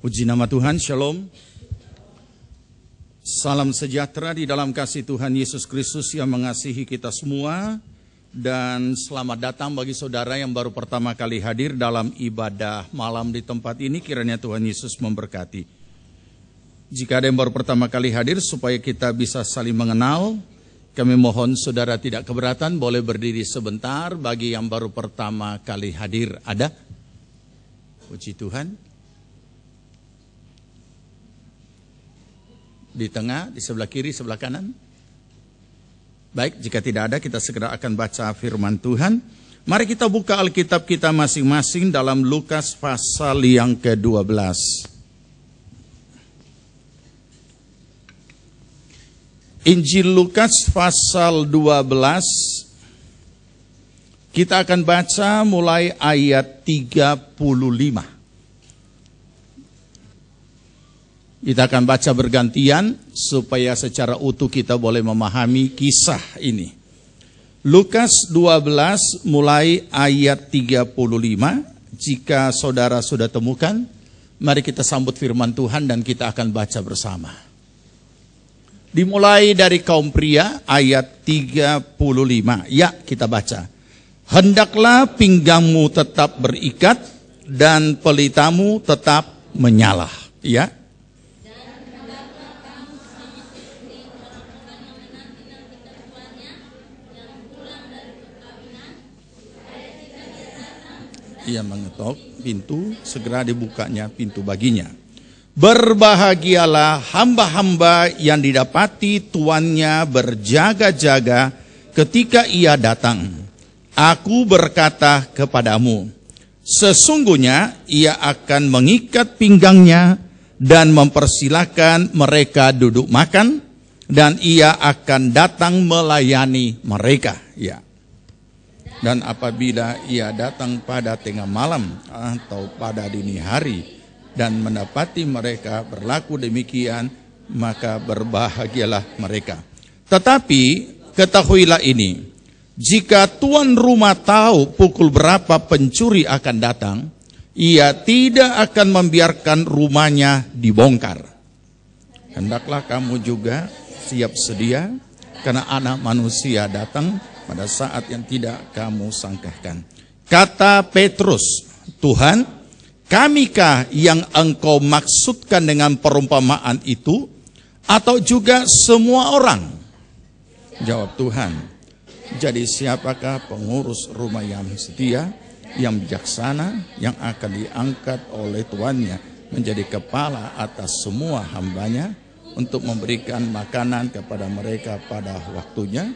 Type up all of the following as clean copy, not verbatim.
Puji nama Tuhan, Shalom. Salam sejahtera di dalam kasih Tuhan Yesus Kristus yang mengasihi kita semua. Dan selamat datang bagi saudara yang baru pertama kali hadir dalam ibadah malam di tempat ini. Kiranya Tuhan Yesus memberkati. Jika ada yang baru pertama kali hadir, supaya kita bisa saling mengenal, kami mohon saudara tidak keberatan, boleh berdiri sebentar bagi yang baru pertama kali hadir. Ada? Puji Tuhan. Di tengah, di sebelah kiri, sebelah kanan. Baik, jika tidak ada, kita segera akan baca firman Tuhan. Mari kita buka Alkitab kita masing-masing dalam Lukas pasal yang ke-12. Injil Lukas pasal 12. Kita akan baca mulai ayat 35. Kita akan baca bergantian supaya secara utuh kita boleh memahami kisah ini. Lukas 12 mulai ayat 35. Jika saudara sudah temukan, mari kita sambut firman Tuhan dan kita akan baca bersama. Dimulai dari kaum pria ayat 35. Ya, kita baca. Hendaklah pinggangmu tetap berikat dan pelitamu tetap menyala. Ya. Ia mengetok pintu, segera dibukanya pintu baginya. Berbahagialah hamba-hamba yang didapati tuannya berjaga-jaga ketika ia datang. Aku berkata kepadamu, sesungguhnya ia akan mengikat pinggangnya dan mempersilahkan mereka duduk makan, dan ia akan datang melayani mereka. Ya. Dan apabila ia datang pada tengah malam atau pada dini hari dan mendapati mereka berlaku demikian, maka berbahagialah mereka. Tetapi ketahuilah ini, jika tuan rumah tahu pukul berapa pencuri akan datang, ia tidak akan membiarkan rumahnya dibongkar. Hendaklah kamu juga siap sedia, karena Anak Manusia datang pada saat yang tidak kamu sangkakan. Kata Petrus, Tuhan, kamikah yang engkau maksudkan dengan perumpamaan itu, atau juga semua orang? Jawab Tuhan, jadi siapakah pengurus rumah yang setia, yang bijaksana, yang akan diangkat oleh tuannya menjadi kepala atas semua hambanya, untuk memberikan makanan kepada mereka pada waktunya?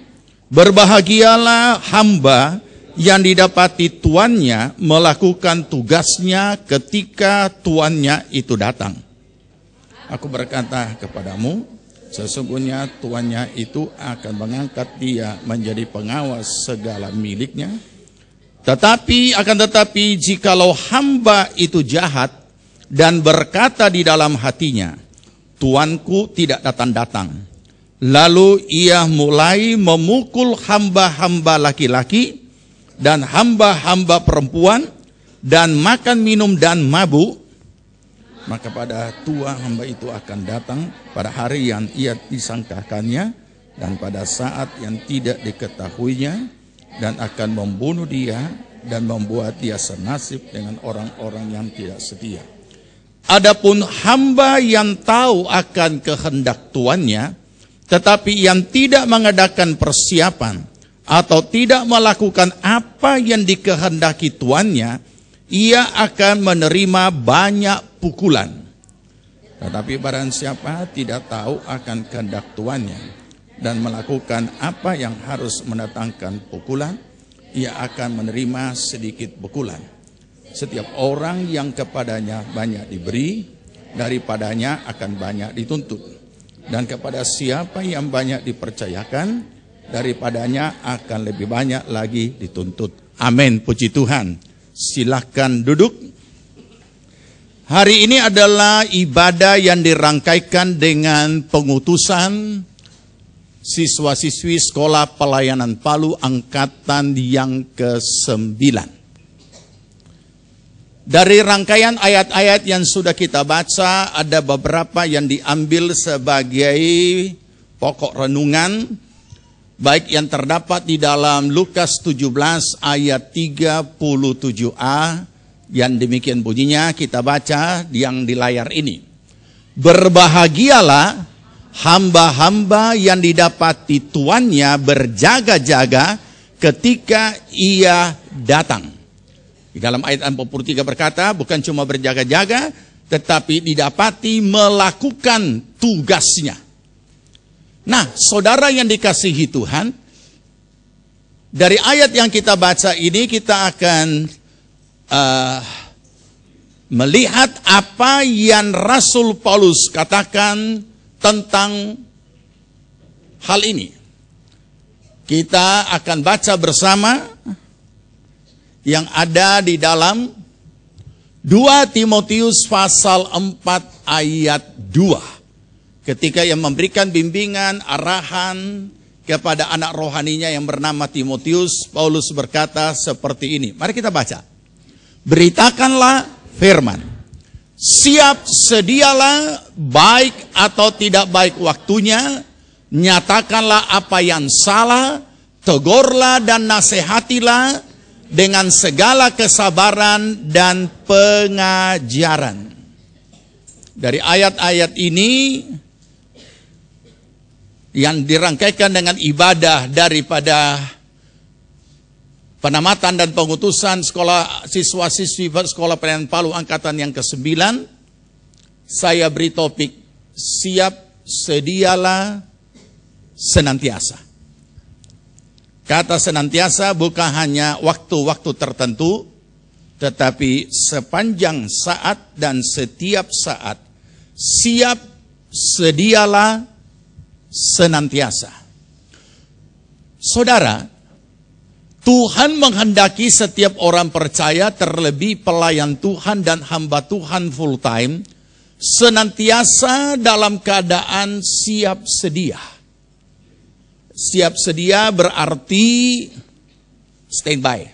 Berbahagialah hamba yang didapati tuannya melakukan tugasnya ketika tuannya itu datang. Aku berkata kepadamu, sesungguhnya tuannya itu akan mengangkat dia menjadi pengawas segala miliknya. Tetapi jikalau hamba itu jahat dan berkata di dalam hatinya, tuanku tidak datang-datang, lalu ia mulai memukul hamba-hamba laki-laki dan hamba-hamba perempuan dan makan minum dan mabuk, maka pada tua hamba itu akan datang pada hari yang ia disangkakannya dan pada saat yang tidak diketahuinya, dan akan membunuh dia dan membuat dia senasib dengan orang-orang yang tidak setia. Adapun hamba yang tahu akan kehendak tuannya, tetapi yang tidak mengadakan persiapan atau tidak melakukan apa yang dikehendaki tuannya, ia akan menerima banyak pukulan. Tetapi barang siapa tidak tahu akan kehendak tuannya dan melakukan apa yang harus mendatangkan pukulan, ia akan menerima sedikit pukulan. Setiap orang yang kepadanya banyak diberi, daripadanya akan banyak dituntut. Dan kepada siapa yang banyak dipercayakan, daripadanya akan lebih banyak lagi dituntut. Amin, puji Tuhan. Silakan duduk. Hari ini adalah ibadah yang dirangkaikan dengan pengutusan siswa-siswi Sekolah Pelayanan Palu angkatan yang ke-9. Dari rangkaian ayat-ayat yang sudah kita baca, ada beberapa yang diambil sebagai pokok renungan, baik yang terdapat di dalam Lukas 17 ayat 37a, yang demikian bunyinya, kita baca yang di layar ini. Berbahagialah hamba-hamba yang didapati tuannya berjaga-jaga ketika ia datang. Di dalam ayat 43 berkata, bukan cuma berjaga-jaga, tetapi didapati melakukan tugasnya. Nah, saudara yang dikasihi Tuhan, dari ayat yang kita baca ini kita akan melihat apa yang Rasul Paulus katakan tentang hal ini. Kita akan baca bersama yang ada di dalam 2 Timotius pasal 4 ayat 2. Ketika ia memberikan bimbingan, arahan kepada anak rohaninya yang bernama Timotius, Paulus berkata seperti ini. Mari kita baca. Beritakanlah firman. Siap sedialah, baik atau tidak baik waktunya. Nyatakanlah apa yang salah, tegurlah dan nasihatilah dengan segala kesabaran dan pengajaran. Dari ayat-ayat ini yang dirangkaikan dengan ibadah daripada penamatan dan pengutusan sekolah siswa-siswi sekolah pelayanan Palu angkatan yang ke-9, saya beri topik siap sedialah senantiasa. Kata senantiasa bukan hanya waktu-waktu tertentu, tetapi sepanjang saat dan setiap saat. Siap sedialah senantiasa. Saudara, Tuhan menghendaki setiap orang percaya, terlebih pelayan Tuhan dan hamba Tuhan full time, senantiasa dalam keadaan siap sedia. Siap sedia berarti standby.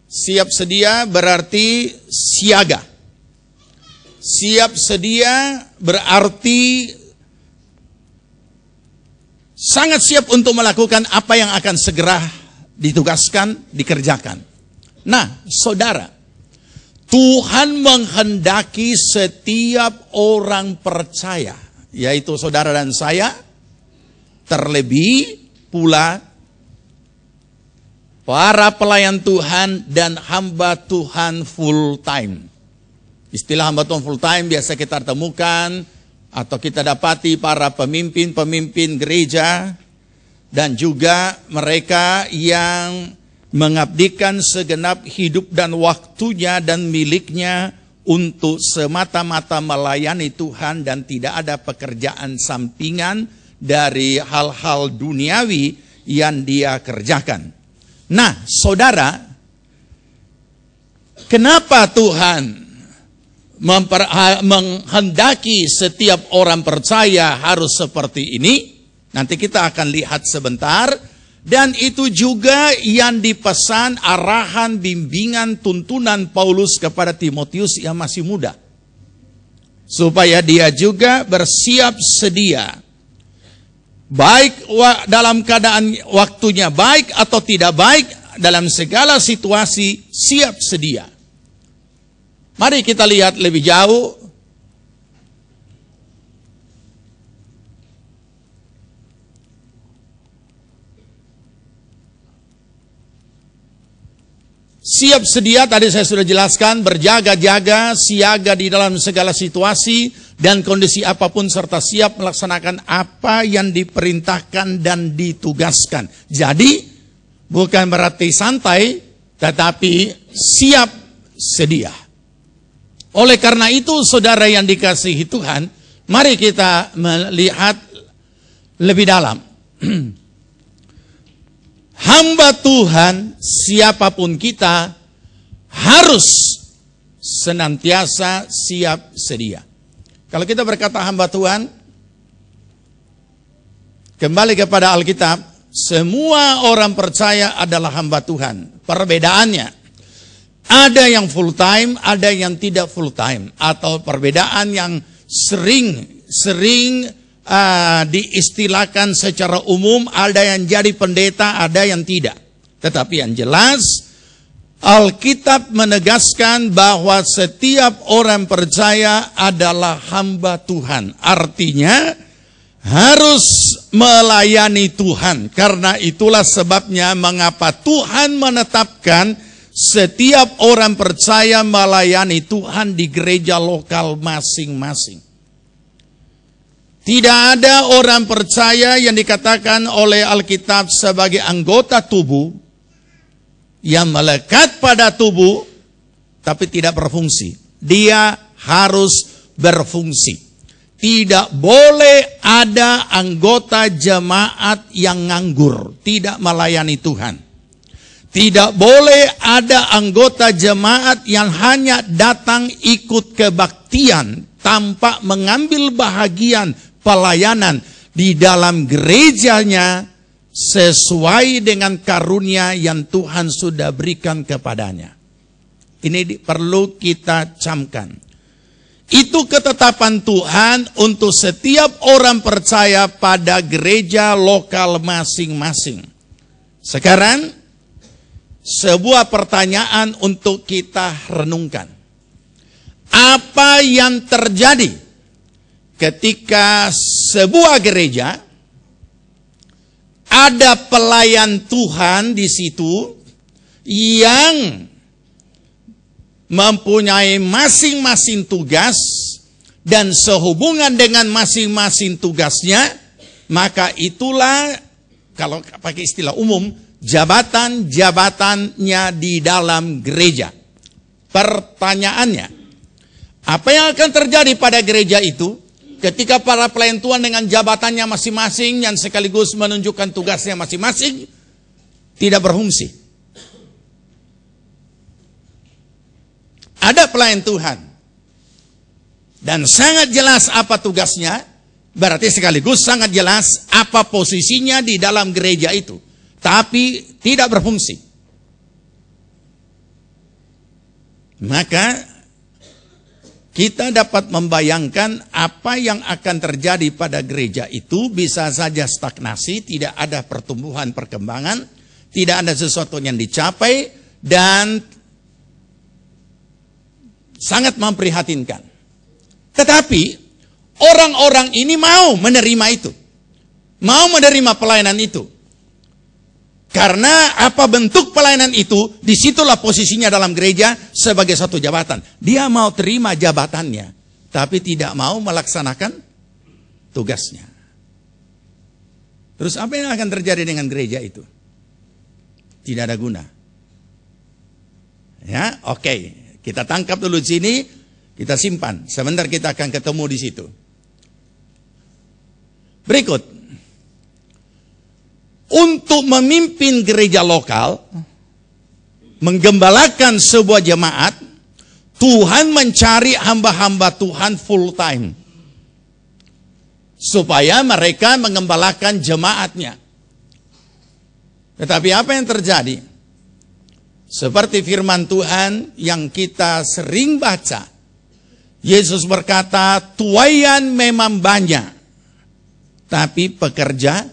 Siap sedia berarti siaga. Siap sedia berarti sangat siap untuk melakukan apa yang akan segera ditugaskan, dikerjakan. Nah, saudara, Tuhan menghendaki setiap orang percaya, yaitu saudara dan saya, terlebih pula para pelayan Tuhan dan hamba Tuhan full time. Istilah hamba Tuhan full time biasa kita temukan atau kita dapati para pemimpin-pemimpin gereja dan juga mereka yang mengabdikan segenap hidup dan waktunya dan miliknya untuk semata-mata melayani Tuhan dan tidak ada pekerjaan sampingan dari hal-hal duniawi yang dia kerjakan. Nah, saudara, kenapa Tuhan menghendaki setiap orang percaya harus seperti ini? Nanti kita akan lihat sebentar. Dan itu juga yang dipesan arahan, bimbingan, tuntunan Paulus kepada Timotius yang masih muda. Supaya dia juga bersiap sedia. Baik dalam keadaan waktunya baik atau tidak baik, dalam segala situasi siap sedia. Mari kita lihat lebih jauh. Siap sedia tadi saya sudah jelaskan, berjaga-jaga, siaga di dalam segala situasi dan kondisi apapun serta siap melaksanakan apa yang diperintahkan dan ditugaskan. Jadi bukan berarti santai, tetapi siap sedia. Oleh karena itu saudara yang dikasihi Tuhan, mari kita melihat lebih dalam. Hamba Tuhan, siapapun kita, harus senantiasa siap sedia. Kalau kita berkata hamba Tuhan, kembali kepada Alkitab, semua orang percaya adalah hamba Tuhan. Perbedaannya, Ada yang full time, ada yang tidak full time. Atau perbedaan yang sering diistilahkan secara umum, ada yang jadi pendeta, ada yang tidak. Tetapi yang jelas, Alkitab menegaskan bahwa setiap orang percaya adalah hamba Tuhan. Artinya harus melayani Tuhan. Karena itulah sebabnya mengapa Tuhan menetapkan setiap orang percaya melayani Tuhan di gereja lokal masing-masing. Tidak ada orang percaya yang dikatakan oleh Alkitab sebagai anggota tubuh yang melekat pada tubuh tapi tidak berfungsi. Dia harus berfungsi. Tidak boleh ada anggota jemaat yang nganggur, tidak melayani Tuhan. Tidak boleh ada anggota jemaat yang hanya datang ikut kebaktian tanpa mengambil bahagian pelayanan di dalam gerejanya sesuai dengan karunia yang Tuhan sudah berikan kepadanya. Ini perlu kita camkan. Itu ketetapan Tuhan untuk setiap orang percaya pada gereja lokal masing-masing. Sekarang, sebuah pertanyaan untuk kita renungkan. Apa yang terjadi ketika sebuah gereja ada pelayan Tuhan di situ yang mempunyai masing-masing tugas dan sehubungan dengan masing-masing tugasnya, maka itulah, kalau pakai istilah umum, jabatan-jabatannya di dalam gereja. Pertanyaannya, apa yang akan terjadi pada gereja itu ketika para pelayan Tuhan dengan jabatannya masing-masing yang sekaligus menunjukkan tugasnya masing-masing tidak berfungsi? Ada pelayan Tuhan dan sangat jelas apa tugasnya, berarti sekaligus sangat jelas apa posisinya di dalam gereja itu, tapi tidak berfungsi. Maka kita dapat membayangkan apa yang akan terjadi pada gereja itu. Bisa saja stagnasi, tidak ada pertumbuhan perkembangan, tidak ada sesuatu yang dicapai, dan sangat memprihatinkan. Tetapi orang-orang ini mau menerima itu. Mau menerima pelayanan itu. Karena apa bentuk pelayanan itu, disitulah posisinya dalam gereja sebagai satu jabatan. Dia mau terima jabatannya, tapi tidak mau melaksanakan tugasnya. Terus apa yang akan terjadi dengan gereja itu? Tidak ada guna. Ya, oke. Kita tangkap dulu di sini, kita simpan. Sebentar kita akan ketemu di situ. Berikut. Untuk memimpin gereja lokal, menggembalakan sebuah jemaat, Tuhan mencari hamba-hamba Tuhan full time. Supaya mereka mengembalakan jemaatnya. Tetapi apa yang terjadi? Seperti firman Tuhan yang kita sering baca. Yesus berkata, tuaian memang banyak, tapi pekerja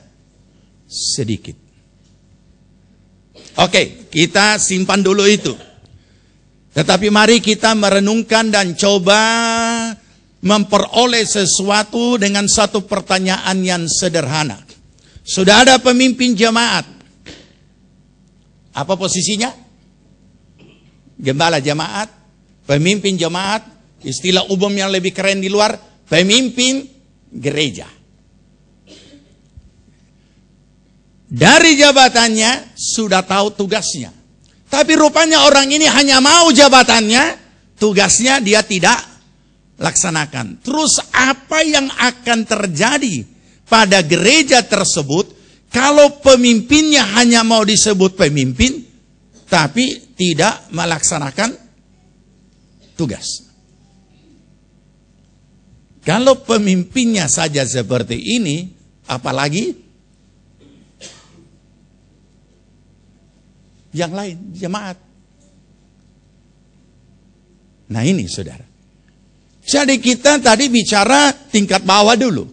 sedikit. Oke, kita simpan dulu itu. Tetapi mari kita merenungkan dan coba memperoleh sesuatu dengan satu pertanyaan yang sederhana. Sudah ada pemimpin jemaat. Apa posisinya? Gembala jemaat, pemimpin jemaat, istilah umum yang lebih keren di luar, pemimpin gereja. Dari jabatannya sudah tahu tugasnya. Tapi rupanya orang ini hanya mau jabatannya, tugasnya dia tidak laksanakan. Terus apa yang akan terjadi pada gereja tersebut kalau pemimpinnya hanya mau disebut pemimpin, tapi tidak melaksanakan tugas? Kalau pemimpinnya saja seperti ini, apalagi yang lain, jemaat. Nah ini saudara. Jadi kita tadi bicara tingkat bawah dulu.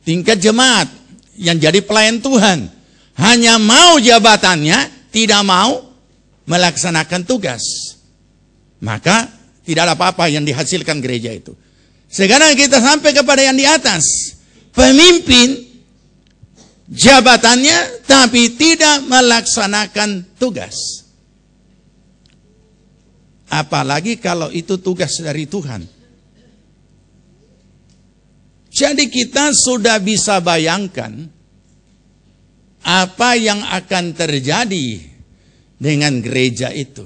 Tingkat jemaat yang jadi pelayan Tuhan. Hanya mau jabatannya, tidak mau melaksanakan tugas. Maka tidak ada apa-apa yang dihasilkan gereja itu. Sekarang kita sampai kepada yang di atas. Pemimpin jabatannya tapi tidak melaksanakan tugas. Apalagi kalau itu tugas dari Tuhan. Jadi kita sudah bisa bayangkan apa yang akan terjadi dengan gereja itu.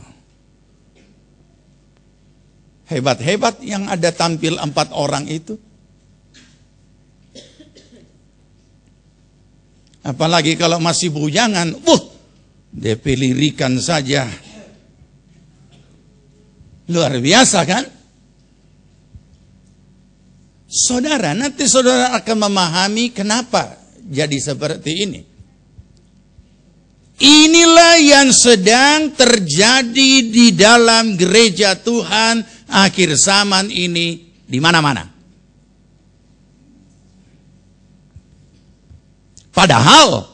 Hebat-hebat yang ada tampil 4 orang itu. Apalagi kalau masih bujangan, DP lirikan saja. Luar biasa kan? Saudara, nanti saudara akan memahami kenapa jadi seperti ini. Inilah yang sedang terjadi di dalam gereja Tuhan akhir zaman ini di mana-mana. Padahal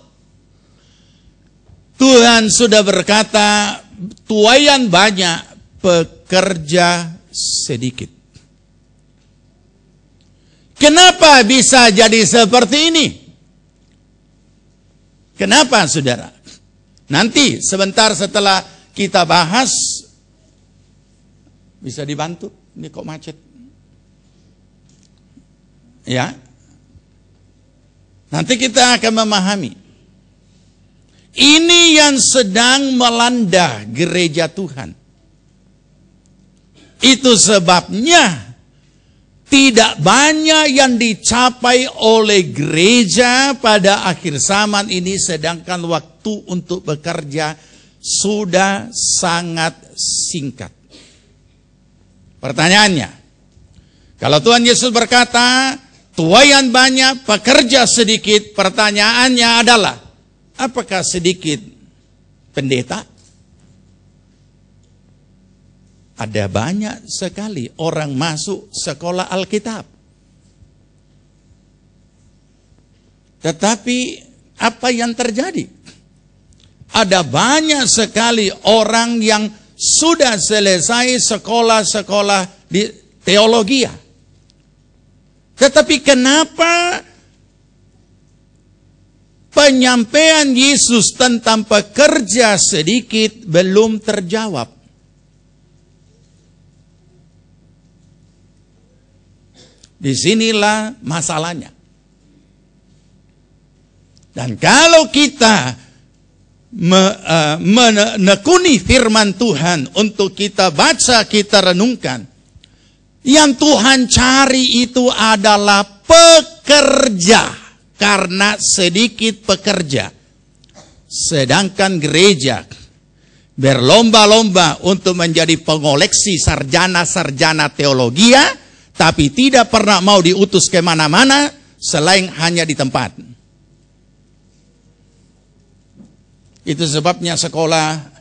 Tuhan sudah berkata, tuaian banyak, pekerja sedikit. Kenapa bisa jadi seperti ini? Kenapa saudara? Nanti sebentar setelah kita bahas, bisa dibantu? Ini kok macet? Ya. Nanti kita akan memahami. Ini yang sedang melanda gereja Tuhan. Itu sebabnya tidak banyak yang dicapai oleh gereja pada akhir zaman ini, sedangkan waktu untuk bekerja sudah sangat singkat. Pertanyaannya, kalau Tuhan Yesus berkata, tuaian banyak, pekerja sedikit, pertanyaannya adalah, apakah sedikit pendeta? Ada banyak sekali orang masuk sekolah Alkitab. Tetapi apa yang terjadi? Ada banyak sekali orang yang sudah selesai sekolah-sekolah di teologi. Tetapi kenapa penyampaian Yesus tentang pekerja sedikit belum terjawab? Disinilah masalahnya. Dan kalau kita menekuni firman Tuhan untuk kita baca, kita renungkan, yang Tuhan cari itu adalah pekerja, karena sedikit pekerja. Sedangkan gereja berlomba-lomba untuk menjadi pengoleksi sarjana-sarjana teologi, tapi tidak pernah mau diutus kemana-mana selain hanya di tempat. Itu sebabnya sekolah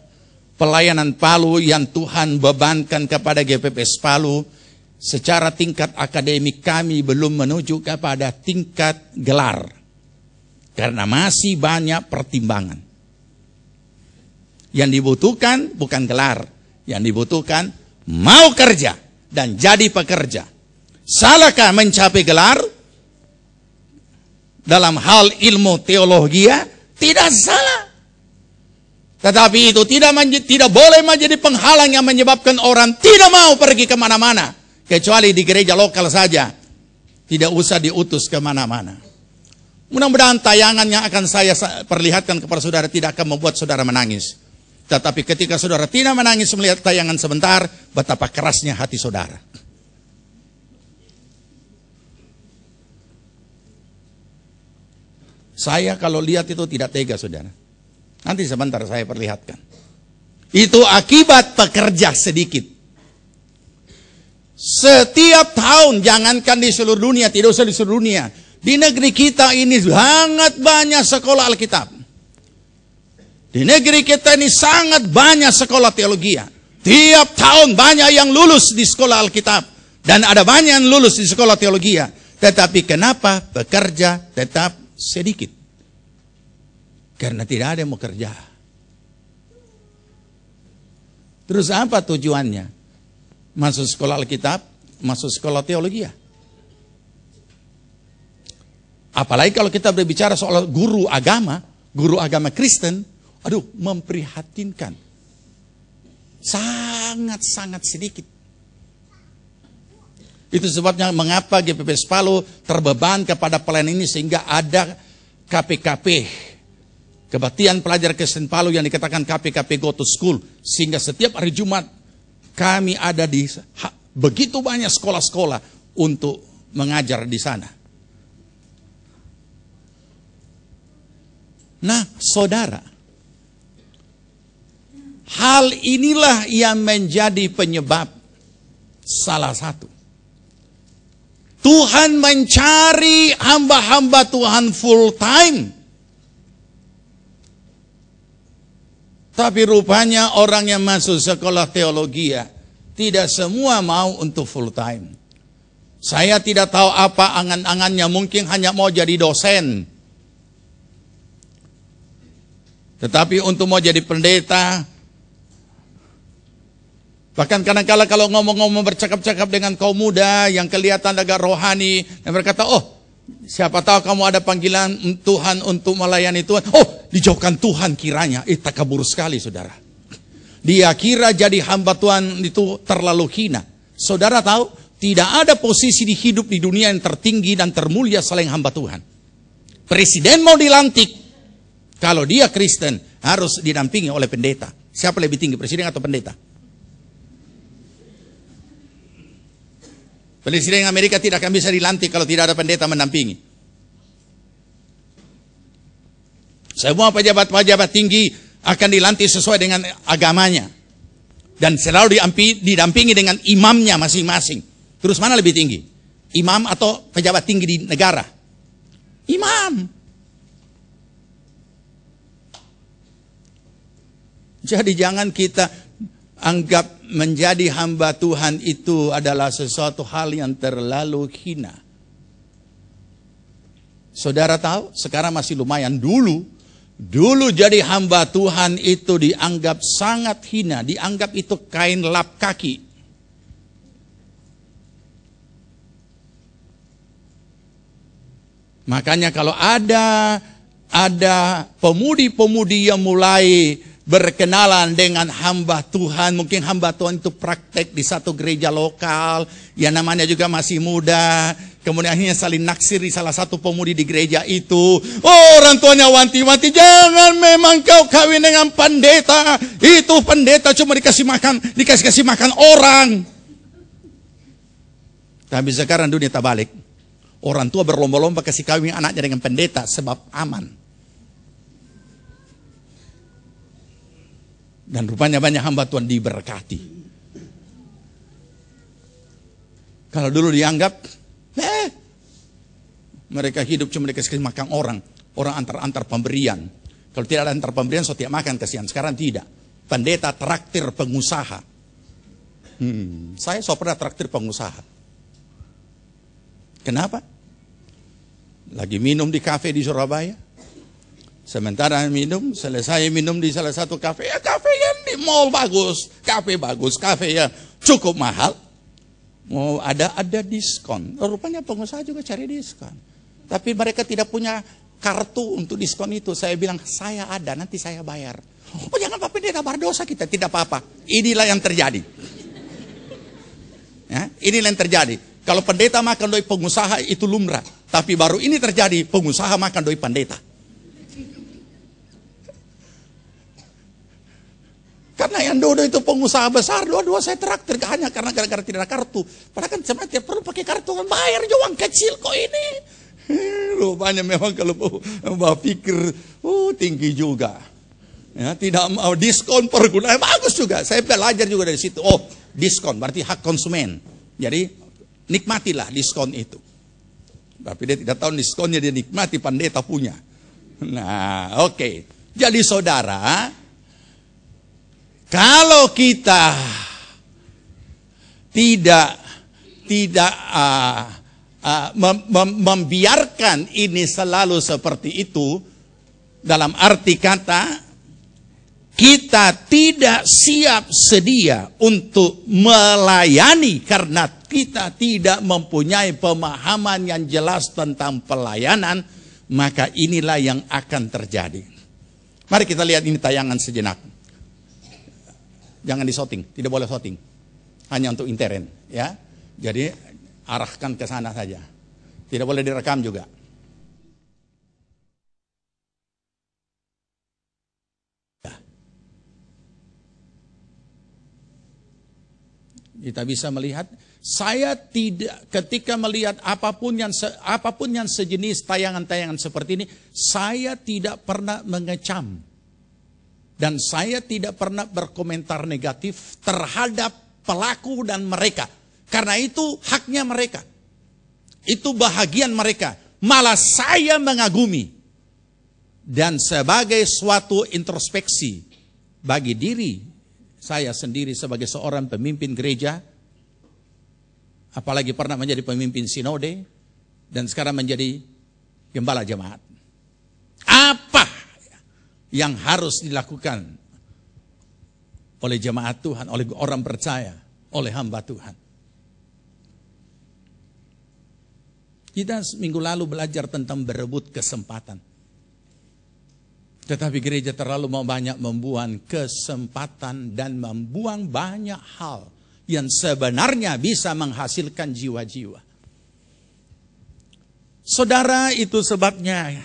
pelayanan Palu yang Tuhan bebankan kepada GPPS Palu, secara tingkat akademik kami belum menuju kepada tingkat gelar. Karena masih banyak pertimbangan. Yang dibutuhkan bukan gelar. Yang dibutuhkan mau kerja dan jadi pekerja. Salahkah mencapai gelar dalam hal ilmu teologi? Tidak salah. Tetapi itu tidak boleh menjadi penghalang yang menyebabkan orang tidak mau pergi kemana-mana. Kecuali di gereja lokal saja. Tidak usah diutus kemana-mana. Mudah-mudahan tayangan yang akan saya perlihatkan kepada saudara tidak akan membuat saudara menangis. Tetapi ketika saudara tidak menangis melihat tayangan sebentar, betapa kerasnya hati saudara. Saya kalau lihat itu tidak tega, saudara. Nanti sebentar saya perlihatkan. Itu akibat pekerja sedikit. Setiap tahun, jangankan di seluruh dunia, tidak usah di seluruh dunia. Di negeri kita ini sangat banyak sekolah Alkitab. Di negeri kita ini sangat banyak sekolah teologi. Tiap tahun banyak yang lulus di sekolah Alkitab. Dan ada banyak yang lulus di sekolah teologi. Tetapi kenapa bekerja tetap sedikit? Karena tidak ada yang mau kerja. Terus apa tujuannya? Masuk sekolah Alkitab, masuk sekolah teologi. Apalagi kalau kita berbicara soal guru agama Kristen, aduh, memprihatinkan. Sangat-sangat sedikit. Itu sebabnya mengapa GPP Spalu terbeban kepada pelayanan ini sehingga ada KPKP. Kebaktian Pelajar Kristen Palu yang dikatakan KPKP Go to School. Sehingga setiap hari Jumat kami ada di begitu banyak sekolah-sekolah untuk mengajar di sana. Nah, saudara, hal inilah yang menjadi penyebab salah satu. Tuhan mencari hamba-hamba Tuhan full time. Tapi rupanya orang yang masuk sekolah teologi tidak semua mau untuk full time. Saya tidak tahu apa angan-angannya, mungkin hanya mau jadi dosen. Tetapi untuk mau jadi pendeta, bahkan kadang-kala kalau ngomong-ngomong bercakap-cakap dengan kaum muda yang kelihatan agak rohani, dan berkata, oh siapa tahu kamu ada panggilan Tuhan untuk melayani Tuhan. Oh, dijauhkan Tuhan kiranya. Takabur sekali saudara. Dia kira jadi hamba Tuhan itu terlalu hina. Saudara tahu, tidak ada posisi di hidup di dunia yang tertinggi dan termulia selain hamba Tuhan. Presiden mau dilantik, kalau dia Kristen harus didampingi oleh pendeta. Siapa lebih tinggi, presiden atau pendeta? Presiden Amerika tidak akan bisa dilantik kalau tidak ada pendeta mendampingi. Semua pejabat-pejabat tinggi akan dilantik sesuai dengan agamanya. Dan selalu didampingi dengan imamnya masing-masing. Terus mana lebih tinggi? Imam atau pejabat tinggi di negara? Imam. Jadi jangan kita anggap menjadi hamba Tuhan itu adalah sesuatu hal yang terlalu hina. Saudara tahu, sekarang masih lumayan. Dulu jadi hamba Tuhan itu dianggap sangat hina. Dianggap itu kain lap kaki. Makanya kalau ada pemudi-pemudi yang mulai berkenalan dengan hamba Tuhan, mungkin hamba Tuhan itu praktek di satu gereja lokal, yang namanya juga masih muda, kemudian akhirnya saling naksir di salah satu pemudi di gereja itu. Oh, orang tuanya wanti-wanti, jangan memang kau kawin dengan pendeta, itu pendeta cuma dikasih makan orang. Tapi sekarang dunia terbalik, orang tua berlomba-lomba kasih kawin anaknya dengan pendeta sebab aman. Dan rupanya banyak hamba Tuhan diberkati. Kalau dulu dianggap, mereka hidup cuma dikasih makan orang antar pemberian. Kalau tidak ada antar pemberian, so tiap makan kasihan. Sekarang tidak. Pendeta traktir pengusaha. Saya so pernah traktir pengusaha. Kenapa? Lagi minum di kafe di Surabaya. Sementara minum, selesai minum di salah satu kafe. Ya kafe yang di mall bagus, kafe bagus, kafe yang cukup mahal. Mau ada diskon. Rupanya pengusaha juga cari diskon. Tapi mereka tidak punya kartu untuk diskon itu. Saya bilang, saya ada, nanti saya bayar. Oh jangan Pak Pendeta, berdosa kita. Tidak apa-apa. Inilah yang terjadi. Ya, inilah yang terjadi. Kalau pendeta makan doi pengusaha itu lumrah. Tapi baru ini terjadi, pengusaha makan doi pendeta. Karena yang dodo itu pengusaha besar, dua-dua saya traktir hanya karena gara-gara tidak ada kartu. Padahal kan sebenarnya tiap perlu pakai kartu, kan bayar uang kecil kok ini. Rupanya memang kalau mau pikir, tinggi juga. Ya, tidak mau diskon perguna, bagus juga. Saya belajar juga dari situ. Oh, diskon berarti hak konsumen. Jadi nikmatilah diskon itu. Tapi dia tidak tahu diskonnya dia nikmati, pendeta punya. Nah, oke. Jadi saudara, Kalau kita tidak membiarkan ini selalu seperti itu, dalam arti kata kita tidak siap sedia untuk melayani karena kita tidak mempunyai pemahaman yang jelas tentang pelayanan, maka inilah yang akan terjadi. Mari kita lihat ini tayangan sejenak. Jangan disorting, tidak boleh sorting. Hanya untuk intern, ya. Jadi arahkan ke sana saja. Tidak boleh direkam juga. Kita bisa melihat, saya tidak, ketika melihat apapun yang sejenis tayangan-tayangan seperti ini, saya tidak pernah mengecam. Dan saya tidak pernah berkomentar negatif terhadap pelaku dan mereka. Karena itu haknya mereka. Itu bahagian mereka. Malah saya mengagumi. Dan sebagai suatu introspeksi bagi diri saya sendiri sebagai seorang pemimpin gereja, apalagi pernah menjadi pemimpin sinode, dan sekarang menjadi gembala jemaat. Apa yang harus dilakukan oleh jemaat Tuhan, oleh orang percaya, oleh hamba Tuhan? Kita minggu lalu belajar tentang berebut kesempatan. Tetapi gereja terlalu banyak membuang kesempatan dan membuang banyak hal yang sebenarnya bisa menghasilkan jiwa-jiwa. Saudara, itu sebabnya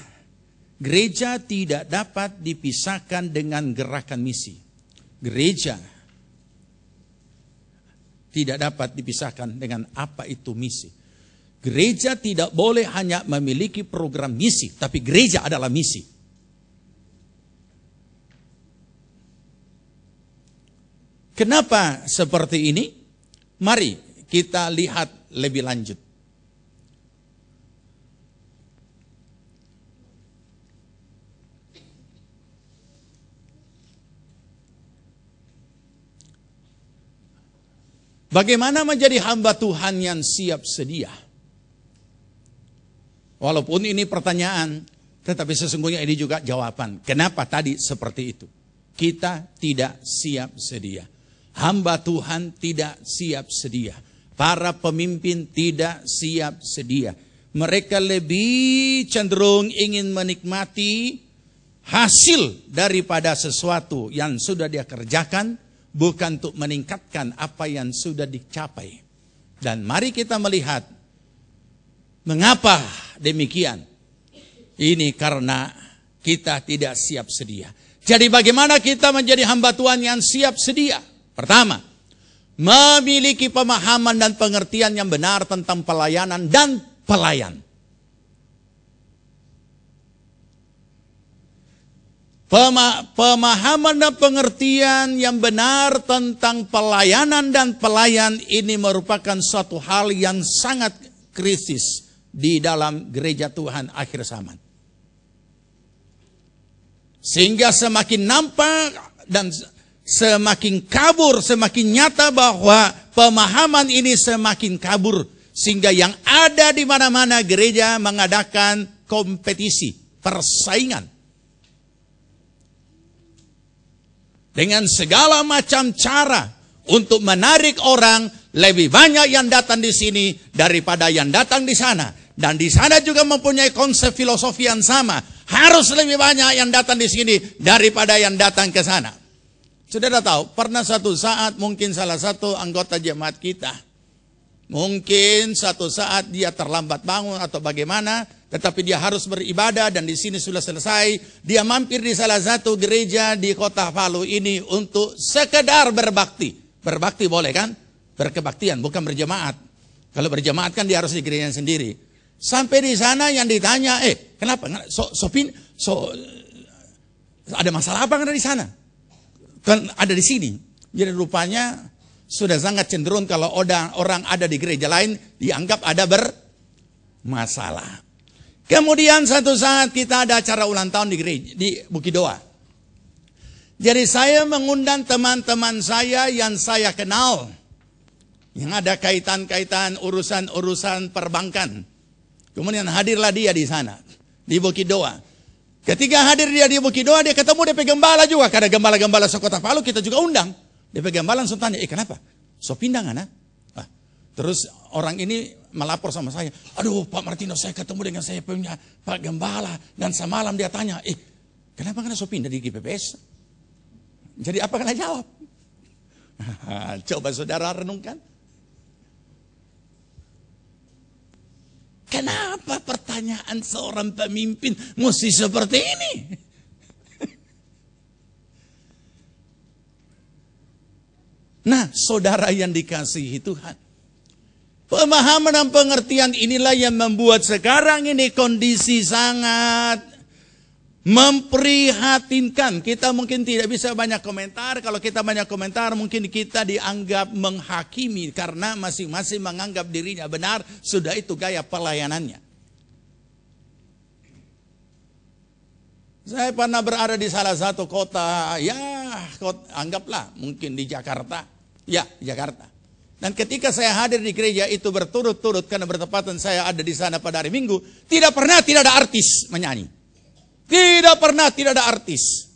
gereja tidak dapat dipisahkan dengan gerakan misi. Gereja tidak dapat dipisahkan dengan apa itu misi. Gereja tidak boleh hanya memiliki program misi, tapi gereja adalah misi. Kenapa seperti ini? Mari kita lihat lebih lanjut. Bagaimana menjadi hamba Tuhan yang siap sedia? Walaupun ini pertanyaan, tetapi sesungguhnya ini juga jawaban. Kenapa tadi seperti itu? Kita tidak siap sedia. Hamba Tuhan tidak siap sedia. Para pemimpin tidak siap sedia. Mereka lebih cenderung ingin menikmati hasil daripada sesuatu yang sudah dia kerjakan, bukan untuk meningkatkan apa yang sudah dicapai. Dan mari kita melihat mengapa demikian. Ini karena kita tidak siap sedia. Jadi bagaimana kita menjadi hamba Tuhan yang siap sedia? Pertama, memiliki pemahaman dan pengertian yang benar tentang pelayanan dan pelayan. Pemahaman dan pengertian yang benar tentang pelayanan dan pelayan ini merupakan suatu hal yang sangat kritis di dalam gereja Tuhan akhir zaman. Sehingga semakin nampak dan semakin kabur, semakin nyata bahwa pemahaman ini semakin kabur. Sehingga yang ada di mana-mana gereja mengadakan kompetisi, persaingan. Dengan segala macam cara untuk menarik orang, lebih banyak yang datang di sini daripada yang datang di sana. Dan di sana juga mempunyai konsep filosofi yang sama. Harus lebih banyak yang datang di sini daripada yang datang ke sana. Saudara tahu, pernah satu saat mungkin salah satu anggota jemaat kita, mungkin satu saat dia terlambat bangun atau bagaimana, tetapi dia harus beribadah dan di sini sudah selesai. Dia mampir di salah satu gereja di kota Palu ini untuk sekedar berbakti. Berbakti boleh kan? Berkebaktian, bukan berjemaat. Kalau berjemaat kan dia harus di gereja sendiri. Sampai di sana yang ditanya, kenapa? Ada masalah apa kan di sana? Kan ada di sini. Jadi rupanya sudah sangat cenderung kalau orang ada di gereja lain dianggap ada bermasalah. Kemudian satu saat kita ada acara ulang tahun di gereja di Bukidoa. Jadi saya mengundang teman-teman saya yang saya kenal, yang ada kaitan-kaitan urusan-urusan perbankan. Kemudian hadirlah dia di sana, di Bukidoa. Ketika hadir dia di Bukidoa, dia ketemu DP Gembala juga. Karena gembala-gembala sekota Palu kita juga undang. DP Gembala langsung tanya, kenapa? So pindah nggak? Terus orang ini melapor sama saya. Aduh Pak Martino, saya ketemu dengan saya punya Pak Gembala. Dan semalam dia tanya, kenapa kena so pindah di GPPS? Jadi apa kena jawab? Coba saudara renungkan. Kenapa pertanyaan seorang pemimpin mesti seperti ini? Nah, saudara yang dikasihi Tuhan, pemahaman dan pengertian inilah yang membuat sekarang ini kondisi sangat memprihatinkan. Kita mungkin tidak bisa banyak komentar. Kalau kita banyak komentar mungkin kita dianggap menghakimi. Karena masing-masing menganggap dirinya benar. Sudah itu gaya pelayanannya. Saya pernah berada di salah satu kota. Anggaplah mungkin di Jakarta. Ya, Jakarta. Dan ketika saya hadir di gereja itu berturut-turut. Karena bertepatan saya ada di sana pada hari Minggu. Tidak pernah tidak ada artis menyanyi. Tidak pernah tidak ada artis.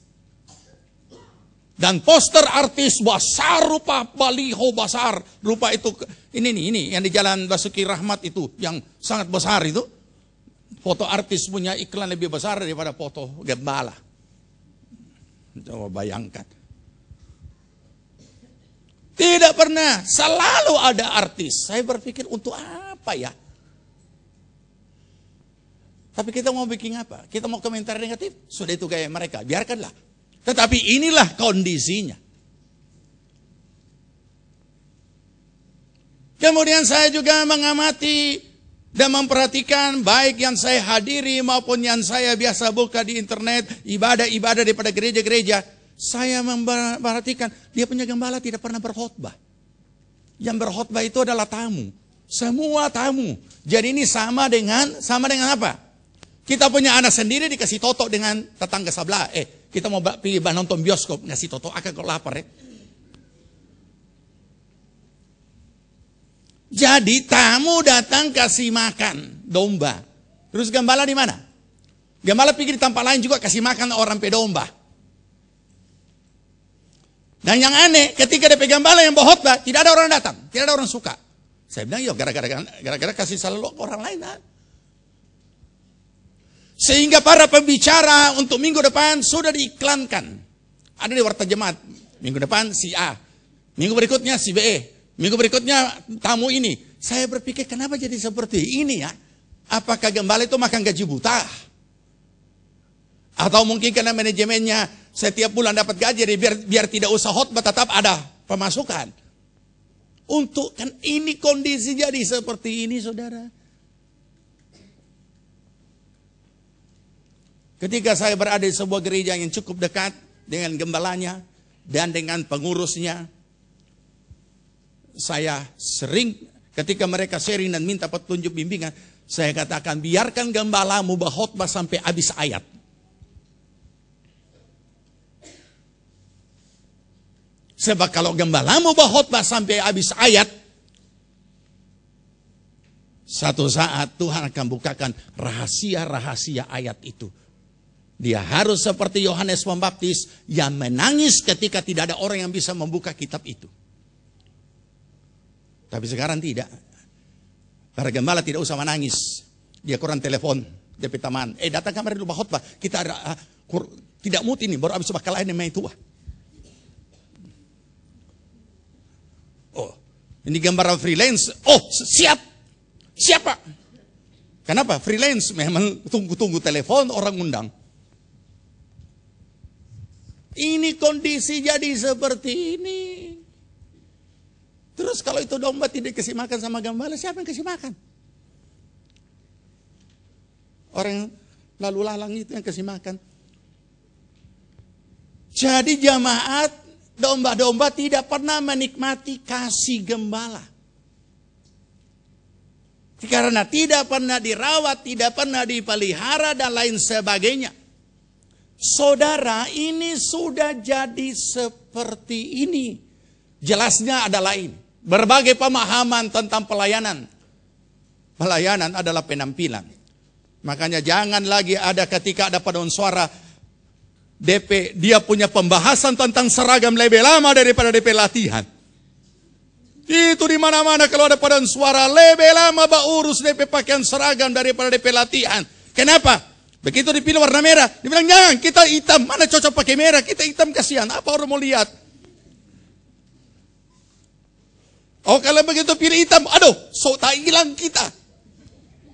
Dan poster artis besar rupa, baliho besar rupa itu. Ini yang di Jalan Basuki Rahmat itu yang sangat besar itu. Foto artis punya iklan lebih besar daripada foto gembala. Coba bayangkan. Tidak pernah, selalu ada artis. Saya berpikir untuk apa ya? Tapi kita mau bikin apa? Kita mau komentar negatif? Sudah itu gaya mereka, biarkanlah. Tetapi inilah kondisinya. Kemudian saya juga mengamati dan memperhatikan baik yang saya hadiri maupun yang saya biasa buka di internet, ibadah-ibadah daripada gereja-gereja. Saya memperhatikan dia punya gembala tidak pernah berkhotbah. Yang berkhotbah itu adalah tamu. Semua tamu. Jadi ini sama dengan apa? Kita punya anak sendiri dikasih toto dengan tetangga sebelah. Kita mau pilih nonton bioskop, ngasih toto akan kok lapar ya. Jadi tamu datang kasih makan domba. Terus gembala di mana? Gembala pergi di tempat lain juga kasih makan orang pedomba. Dan yang aneh, ketika DP gembala yang berkhotbah, tidak ada orang datang, tidak ada orang suka. Saya bilang, ya gara-gara kasih selalu orang lain. Sehingga para pembicara untuk minggu depan sudah diiklankan. Ada di Warta Jemaat. Minggu depan si A. Minggu berikutnya si B. Minggu berikutnya tamu ini. Saya berpikir kenapa jadi seperti ini ya? Apakah gembala itu makan gaji buta? Atau mungkin karena manajemennya setiap bulan dapat gaji. Jadi biar tidak usah khotbah tetap ada pemasukan. Untuk kan ini kondisi jadi seperti ini saudara. Ketika saya berada di sebuah gereja yang cukup dekat dengan gembalanya dan dengan pengurusnya, saya sering ketika mereka sharing dan minta petunjuk bimbingan, saya katakan biarkan gembalamu berkhotbah sampai habis ayat. Sebab kalau gembalamu berkhotbah sampai habis ayat, satu saat Tuhan akan bukakan rahasia-rahasia ayat itu. Dia harus seperti Yohanes Pembaptis yang menangis ketika tidak ada orang yang bisa membuka kitab itu. Tapi sekarang tidak. Para gembala tidak usah menangis. Dia kurang telepon. Dia teman. Datang kamar dulu khotbah. Kita ada tidak mood ini. Baru habis bakal lain yang main tua. Oh, ini gambar freelance. Oh, siap. Siapa? Kenapa? Freelance memang tunggu-tunggu telepon orang undang. Ini kondisi jadi seperti ini. Terus kalau itu domba tidak kasih makan sama gembala, siapa yang kasih makan? Orang lalu lalang itu yang kasih makan. Jadi jemaat domba-domba tidak pernah menikmati kasih gembala. Karena tidak pernah dirawat, tidak pernah dipelihara dan lain sebagainya. Saudara, ini sudah jadi seperti ini. Jelasnya adalah ini. Berbagai pemahaman tentang pelayanan. Pelayanan adalah penampilan. Makanya jangan lagi ada ketika ada paduan suara DP, dia punya pembahasan tentang seragam lebih lama daripada DP latihan. Itu di mana-mana kalau ada paduan suara lebih lama urus DP pakaian seragam daripada DP latihan. Kenapa? Begitu dipilih warna merah, dia bilang jangan, kita hitam, mana cocok pakai merah, kita hitam kasihan, apa orang mau lihat? Oh kalau begitu pilih hitam, aduh, tak hilang kita.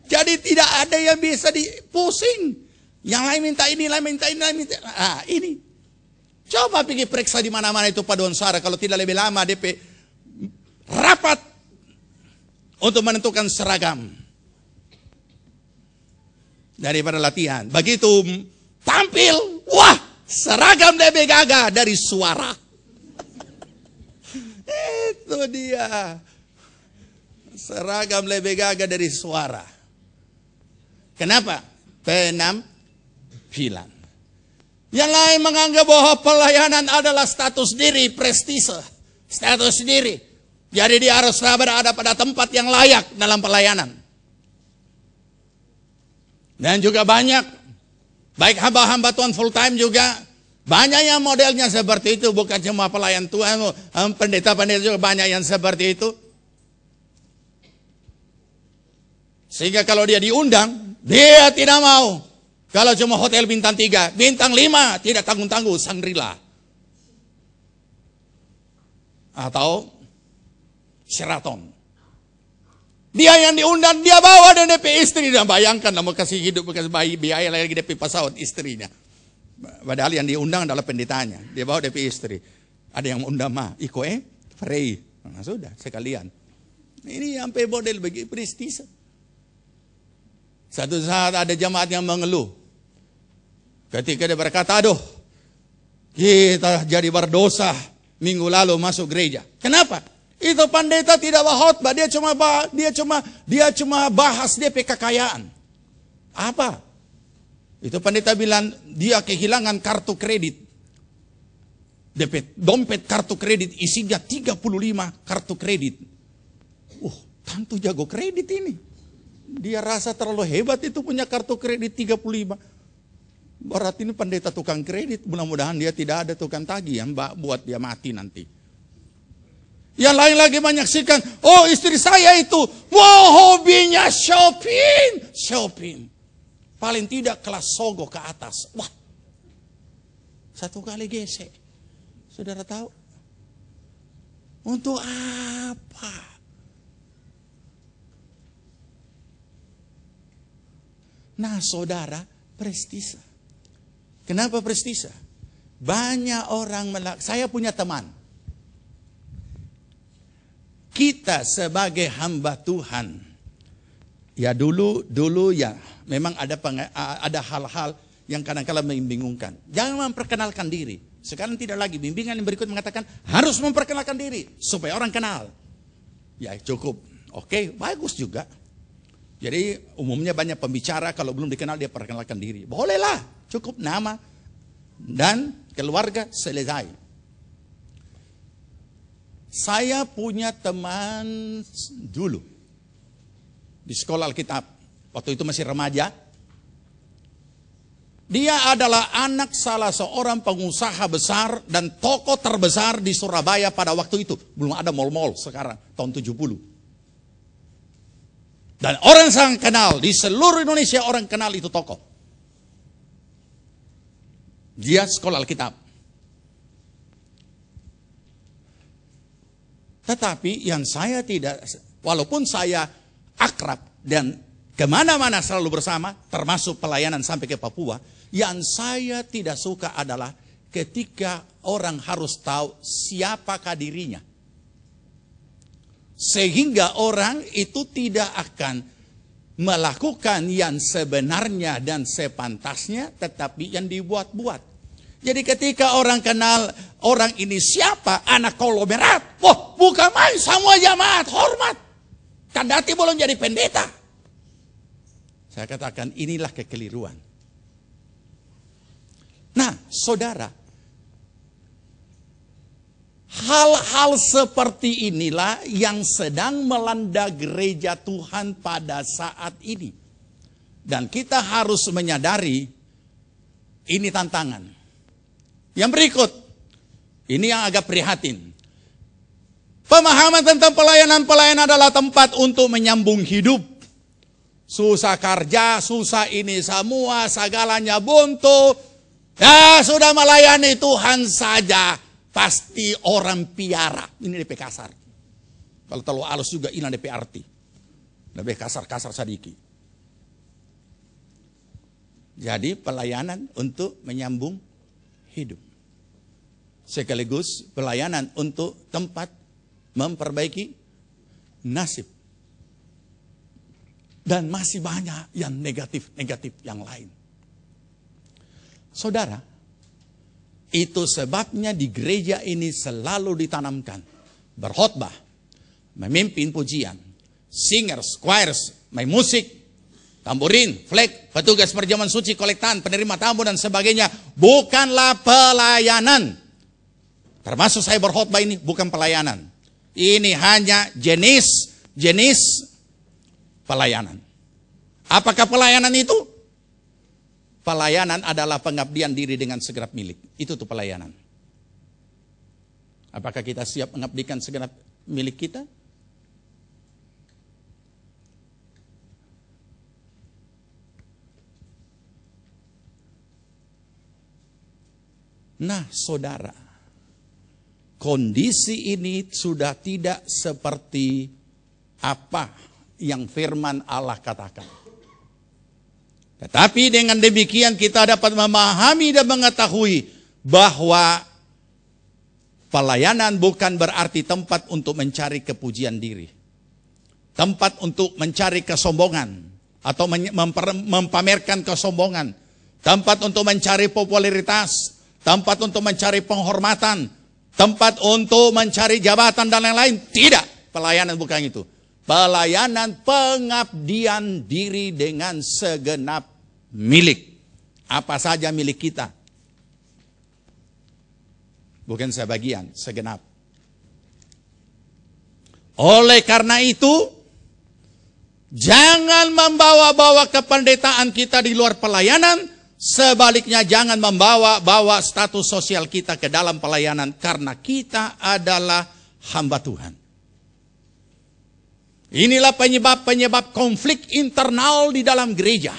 Jadi tidak ada yang bisa dipusing. Yang lain minta ini, lain minta ini, lain minta ini. Coba pergi periksa di mana-mana itu paduan suara. Kalau tidak lebih lama DP rapat untuk menentukan seragam daripada latihan. Begitu tampil, wah, seragam lebih gagah dari suara. Itu dia. Seragam lebih gagah dari suara. Kenapa? Penampilan. Yang lain menganggap bahwa pelayanan adalah status diri, prestise. Status diri. Jadi dia harus berada pada tempat yang layak dalam pelayanan. Dan juga banyak, baik hamba-hamba Tuhan full time juga, banyak yang modelnya seperti itu. Bukan cuma pelayan Tuhan, pendeta-pendeta juga banyak yang seperti itu. Sehingga kalau dia diundang, dia tidak mau. Kalau cuma hotel bintang 3, bintang 5, tidak tanggung-tanggung, Shangri-La. Atau Sheraton. Dia yang diundang, dia bawa dan DP istri. Dan bayangkan, mau kasih hidup, kasih bayi, biaya lagi DP pesawat istrinya. Padahal yang diundang adalah pendetanya. Dia bawa DP istri. Ada yang undang iko Frey. Nah, sudah, sekalian. Ini sampai model bagi prestise. Satu saat ada jemaat yang mengeluh. Ketika dia berkata, aduh, kita jadi berdosa minggu lalu masuk gereja. Kenapa? Itu pendeta tidak khotbah, dia cuma bahas DP kekayaan. Apa? Itu pendeta bilang dia kehilangan kartu kredit. DP dompet kartu kredit isinya 35 kartu kredit. Tentu jago kredit ini. Dia rasa terlalu hebat itu punya kartu kredit 35. Berarti ini pendeta tukang kredit. Mudah-mudahan dia tidak ada tukang tagih yang buat dia mati nanti. Yang lain lagi menyaksikan, oh istri saya itu, wow hobinya shopping. Shopping. Paling tidak kelas sogo ke atas. Wah, satu kali gesek. Saudara tahu? Untuk apa? Nah saudara, prestise. Kenapa prestise? Banyak orang saya punya teman. Kita sebagai hamba Tuhan, ya dulu ya memang ada hal-hal yang kadang-kadang membingungkan. Jangan memperkenalkan diri. Sekarang tidak lagi, bimbingan yang berikut mengatakan harus memperkenalkan diri supaya orang kenal. Ya cukup, oke, bagus juga. Jadi umumnya banyak pembicara kalau belum dikenal dia perkenalkan diri. Bolehlah, cukup nama dan keluarga selesai. Saya punya teman dulu di sekolah Alkitab. Waktu itu masih remaja. Dia adalah anak salah seorang pengusaha besar dan tokoh terbesar di Surabaya pada waktu itu. Belum ada mal-mal sekarang, tahun 70. Dan orang sangat kenal, di seluruh Indonesia orang kenal itu tokoh. Dia sekolah Alkitab. Tetapi yang saya tidak, walaupun saya akrab dan kemana-mana selalu bersama, termasuk pelayanan sampai ke Papua, yang saya tidak suka adalah ketika orang harus tahu siapakah dirinya. Sehingga orang itu tidak akan melakukan yang sebenarnya dan sepantasnya, tetapi yang dibuat-buat. Jadi ketika orang kenal orang ini siapa, anak konglomerat, wah bukan main, semua jamaat hormat. Kendati belum jadi pendeta. Saya katakan inilah kekeliruan. Nah, saudara, hal-hal seperti inilah yang sedang melanda gereja Tuhan pada saat ini. Dan kita harus menyadari ini tantangan. Yang berikut, ini yang agak prihatin. Pemahaman tentang pelayanan adalah tempat untuk menyambung hidup. Susah kerja, susah ini semua, segalanya buntu. Ya sudah melayani Tuhan saja, pasti orang piara. Ini DP kasar. Kalau terlalu halus juga ini DP arti. Lebih kasar-kasar sedikit. Jadi pelayanan untuk menyambung hidup. Sekaligus pelayanan untuk tempat memperbaiki nasib. Dan masih banyak yang negatif-negatif yang lain. Saudara, itu sebabnya di gereja ini selalu ditanamkan berkhotbah, memimpin pujian, singers, choirs, main musik, tamburin, flag, petugas perjamuan suci, kolektan, penerima tamu dan sebagainya. Bukanlah pelayanan. Termasuk saya berkhotbah ini bukan pelayanan. Ini hanya jenis pelayanan. Apakah pelayanan itu? Pelayanan adalah pengabdian diri dengan segenap milik. Itu tuh pelayanan. Apakah kita siap mengabdikan segenap milik kita? Nah, saudara, kondisi ini sudah tidak seperti apa yang firman Allah katakan. Tetapi dengan demikian kita dapat memahami dan mengetahui bahwa pelayanan bukan berarti tempat untuk mencari kepujian diri. Tempat untuk mencari kesombongan atau mempamerkan kesombongan. Tempat untuk mencari popularitas, tempat untuk mencari penghormatan, tempat untuk mencari jabatan dan lain-lain. Tidak, pelayanan bukan itu. Pelayanan pengabdian diri dengan segenap milik. Apa saja milik kita. Bukan sebagian, segenap. Oleh karena itu, jangan membawa-bawa kependetaan kita di luar pelayanan. Sebaliknya jangan membawa-bawa status sosial kita ke dalam pelayanan. Karena kita adalah hamba Tuhan. Inilah penyebab konflik internal di dalam gereja.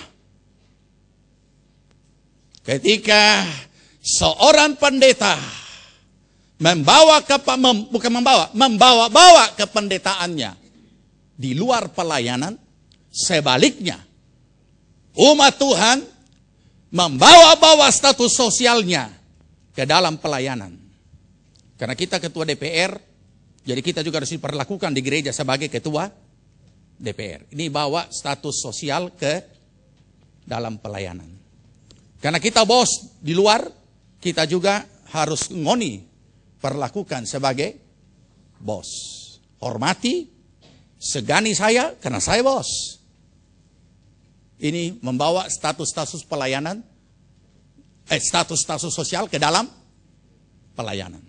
Ketika seorang pendeta membawa kependetaannya di luar pelayanan, sebaliknya umat Tuhan membawa-bawa status sosialnya ke dalam pelayanan. Karena kita ketua DPR, jadi kita juga harus diperlakukan di gereja sebagai ketua DPR. Ini bawa status sosial ke dalam pelayanan. Karena kita bos di luar, kita juga harus ngoni perlakukan sebagai bos. Hormati, segani saya karena saya bos. Ini membawa status-status pelayanan, status-status sosial ke dalam pelayanan.